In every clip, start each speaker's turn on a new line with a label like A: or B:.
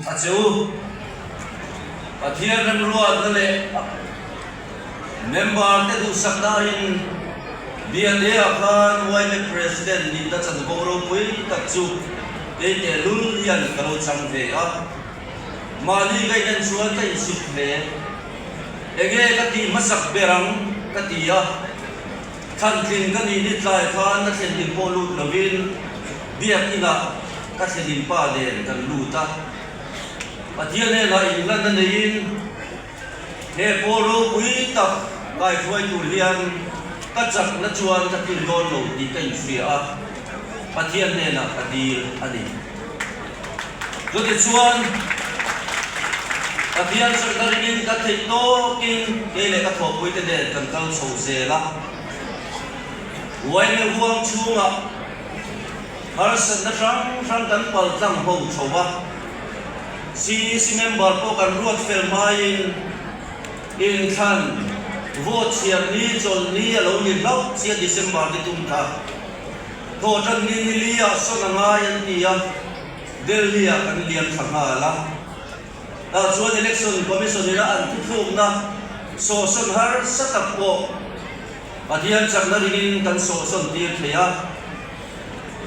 A: acu pathian ram ruat na le member te du sakda in BNA akan wai le president ni ta chan boro pui ta chu te te lul yan kalo chang ve a mali gai nan chuan ta isip ve ege ka ti masak berang ka ti a than thin ka ni ni tlai khan na thin din polu lovin biak ina ka thin pa den kan lu ta pathian ne la in lan na in he polu pui ta kai phoi tu lian ka chak na chuan ta kin don lo di kai fia a pathian ne na adil ani jo te chuan pathian sardarin ka thei to kin ke le ka tho pui te den kan kal chho se la wai me huang chunga har san na rang kan pal tlang ho chowa si member ko kan ruat fel mai in khan vote siam ni chol ni alo ni lau sia December ni tum tha tho than ni lia so na nga yan ti ya Delhi kan liam thanga la ta chuan election commission ira an thuk na so son har satap ko pathian chakna ringin kan so son tir thea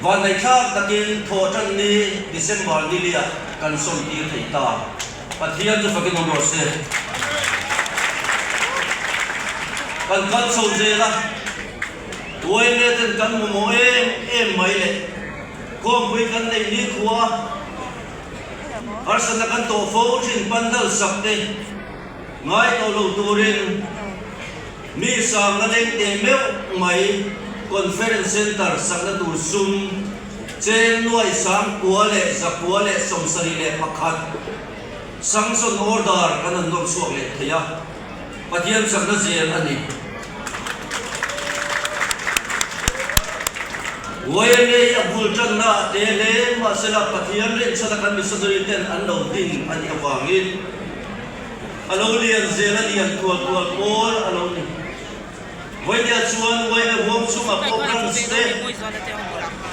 A: van nai thak takin tho than ni December ni lia kan son tir thei ta pathian chu fakin nomor se kan kan so je la tuai le ten kan mo em mai le kom pui kan nei ni khuwa arsan kan to fo thin pandal sakte ngai to lo turin mi sang na leng te meu mai conference center sakna tur sum chen nuai sam kuale zakuale somsari le pakhat sangson order kan nor suak le thaya pathian sakna zel ani wayne abul channa tele masala pathian ren sadakan misodori ten anlo din ani awangin alo lian zel lian tual pol alo ni wayne chuan wayne hom chuma program ste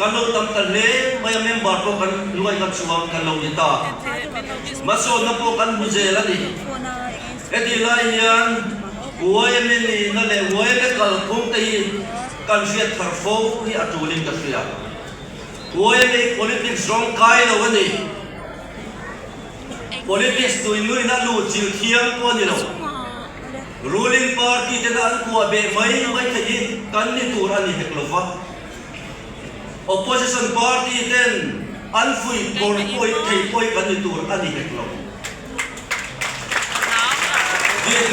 A: kalau tam tale may member ko kan luai kan chuang kan lo yata maso na po kan buzela ni edi laian wayne ni na le wayne kal phung tei kan fiat tharfo hi atulin ka fia wayne politics wrong kai lo ni politics tu inui na lu chil thiam ko ni lo ruling party te na an ko be mai thei kan ni tur ani heklova opposition party ten anfui bor koi thei koi kan ni tur ani heklo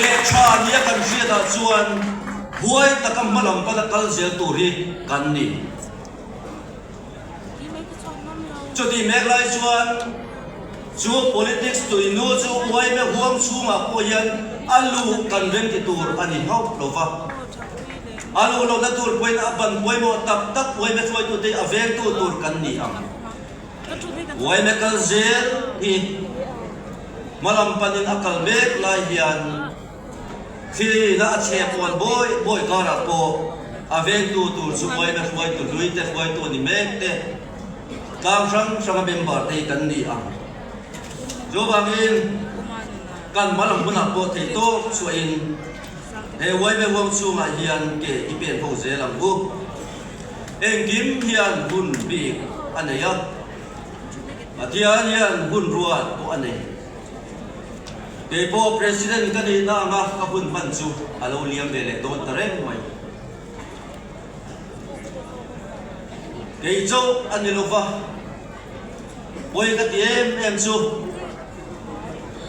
A: le cha ni kan fia da chuan huai takam malam pa kal zel turi kan ni choti meglai chuan chu politics tu inu chu huai me huam chunga ko yan alu kan ren ki tur ani hau lova alu lo na tur point aban point mo tap tak huai me choi tu te aveng tu tur kan ni am huai me kal zel hi malam panin akal mek lai hian khi na che pon boy kara ko aveng tu tur chu huai me huai tu lui te huai tu ni mek te kam sang member te kan ni am jo bangin kan malam buna po thei to chuin he wai me wam chu ma hian ke ipen pho zelang bu engim hian hun bi anaya atian hian hun ruat ko anei ke po president kan ina nga kapun man chu alo liam bele don tareng mai ke jo anilova boy ka em chu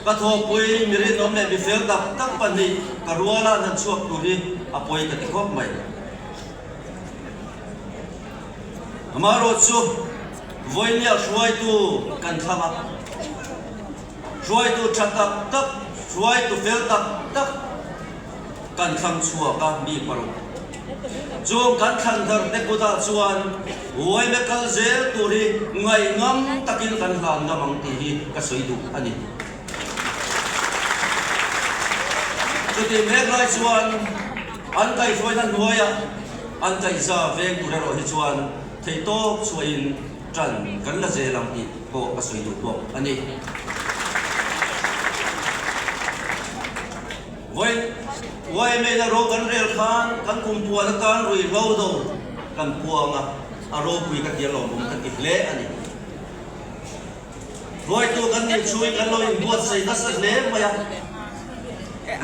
A: ka tho pui mirin om le bi fel tak pani karwala nan chuak turi apoi ka tikop mai amaro chu voinia shwai tu kan thama shwai tu chatak tak shwai tu fel tak kan thang chua ka mi paro jong kan thang thar te kuda chuan hoi me kal zel turi ngai ngam takin kan hlan namang ti hi ka soidu ani jadi meglai chuan an kai foi nan nuaya an kai za veng tu ro hi chuan thei to chuin tran kan la zelang ti ko ka soi du ko ani Why may na ro kan rel khan kan kumpua na kan rui lo do kan puanga aro pui ka dialo bum kan itle ani Why tu kan ni chui kan lo in buat sai na sa le maya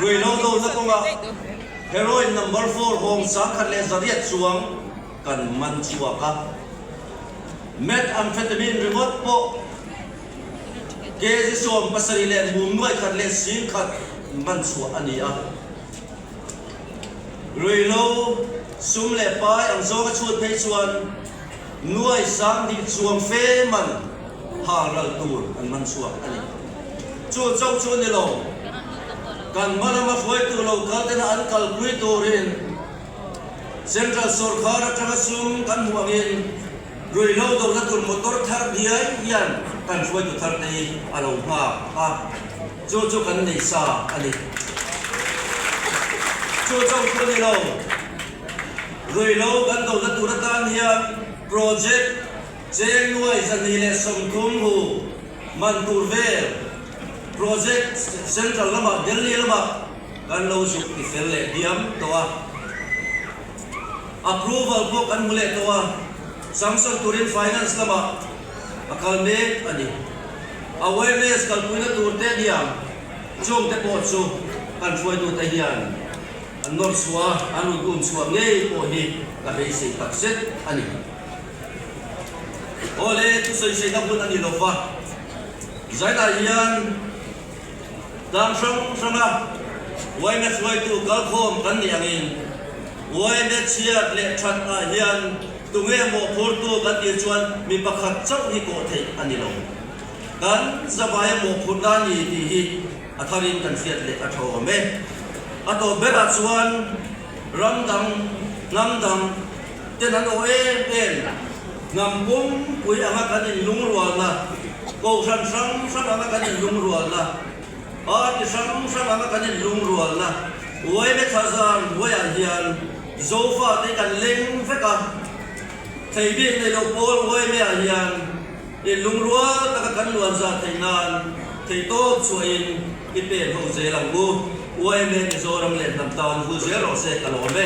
A: rui lo do na ko nga heroin number 4 hong sa khan le zariat chuang kan man chua ka methamphetamine remote po ke som pasari le bum noi khan le sin khat man chua ani a Rui lo sum le pai ang zo ka chut phei chuan nuai sang di chuang fe man haral tur an man chuak ani chu chau chu ni lo kan mana ma foi tu lo ka ten an kal pui tu rin central sarkar atanga sum kan muangin rui lo do na tur motor thar diai hian kan foi tu thar nei alo ha a chu kan nei sa ani Chu trong khu này lâu rồi lâu gần đầu là tụi ta hiện project trên nuôi dân đi lên sông cung hồ man tụi về project central lắm ạ Delhi lắm ạ gần lâu chụp thì phải lệ điểm toa approval book ăn mua lệ toa Samsung Turin Finance lắm ạ akalme ani awareness kalpuna tụi te diam chung te pot chu kan phơi tụi te hian Anor suwa anu gun suwa ngei po hi ka basic takset ani ole tu sei na bun ani lofa zaina hian dam sang wai me suai tu kal khom kan ni angin wai me chiat le that a hian tu nge mo phur tu kan ti chuan mi pakhat chau hi ko thei ani lo kan zawai mo phur na ni ti hi atharin kan fiat le atho me ato bera chuan ramdang namdang tenan o em ngam bum pui anga kanin lungrual na ko sang anga kanin lungrual na a ti sang anga kanin lungrual na oi me thazan oi a hian zofa te kan leng veka thei bi nei lo pol oi me a hian e lungrual ta kan luan za theinan thei to chuin i pe ho ze lang bu Uai me ni zoram le nam taon hu zero se kalome